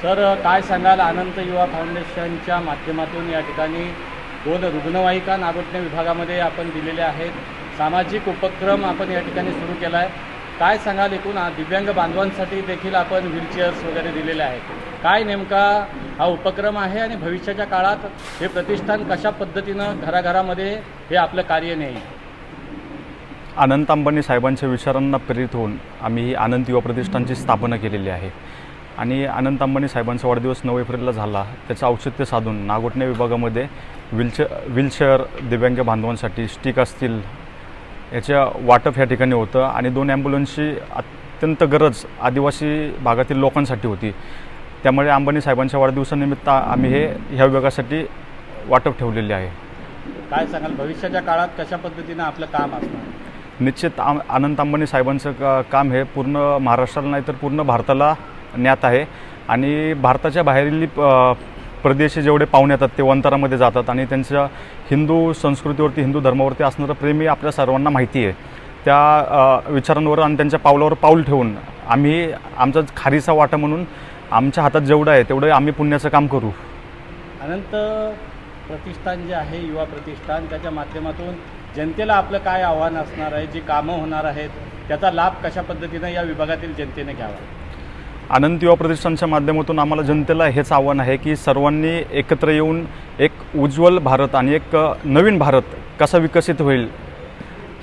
Sir काय सांगाल, अनंत युवा फाउंडेशनच्या माध्यमातून या ठिकाणी 2 रुग्णवाहिका नागोठणे विभागामध्ये आपण दिलेल्या आहेत. सामाजिक उपक्रम आपण या ठिकाणी सुरू केला आहे. काय सांगाल, एकूण दिव्यांग बांधवांसाठी देखील आपण व्हीलचेअर्स वगैरे दिलेले आहेत. काय नेमका हा उपक्रम आहे आणि भविष्याच्या काळात हे प्रतिष्ठान कशा पद्धतीनं घराघरामध्ये हे आपलं कार्य नेईल? अनंत अंबानी साहेबांच्या विचारांना प्रेरित होऊन आम्ही ही अनंत युवा प्रतिष्ठानची स्थापना केलेली आहे. आणि अनंत अंबानी साहेबांचा वाढदिवस 9 एप्रिलला झाला, त्याचं औचित्य साधून नागोठणे विभागामध्ये व्हीलचेअर दिव्यांग बांधवांसाठी स्टिक असतील याच्या वाटप ह्या ठिकाणी होतं. आणि 2 ॲम्ब्युलन्सची अत्यंत गरज आदिवासी भागातील लोकांसाठी होती. त्यामुळे अंबानी साहेबांच्या वाढदिवसानिमित्त आम्ही ह्या विभागासाठी वाटप ठेवलेले आहे. काय सांगाल, भविष्याच्या काळात कशा पद्धतीनं आपलं काम असणार? निश्चित अनंत अंबानी साहेबांचं काम हे पूर्ण महाराष्ट्राला नाही तर पूर्ण भारताला ज्ञात आहे. आणि भारताच्या बाहेरील प्रदेशी जेवढे पाहुणे येतात ते वंतारामध्ये जातात आणि त्यांच्या हिंदू संस्कृतीवरती, हिंदू धर्मावरती असणारं प्रेमी आपल्या सर्वांना माहिती आहे. त्या विचारांवर आणि त्यांच्या पावलावर पाऊल ठेवून आम्ही आमचा खारीचा वाटा म्हणून आमच्या हातात जेवढं आहे तेवढं आम्ही पुण्याचं काम करू. अनंत प्रतिष्ठान जे आहे, युवा प्रतिष्ठान, त्याच्या माध्यमातून जनतेला आपलं काय आव्हान असणार आहे? जी कामं होणार आहेत त्याचा लाभ कशा पद्धतीनं या विभागातील जनतेने घ्यावा? अनंत युवा प्रतिष्ठानच्या माध्यमातून आम्हाला जनतेला हेच आव्हान आहे की सर्वांनी एकत्र येऊन एक उज्ज्वल भारत आणि एक नवीन भारत कसा विकसित होईल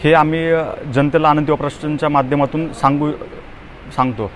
हे आम्ही जनतेला अनंत युवा प्रतिष्ठानच्या माध्यमातून सांगतो.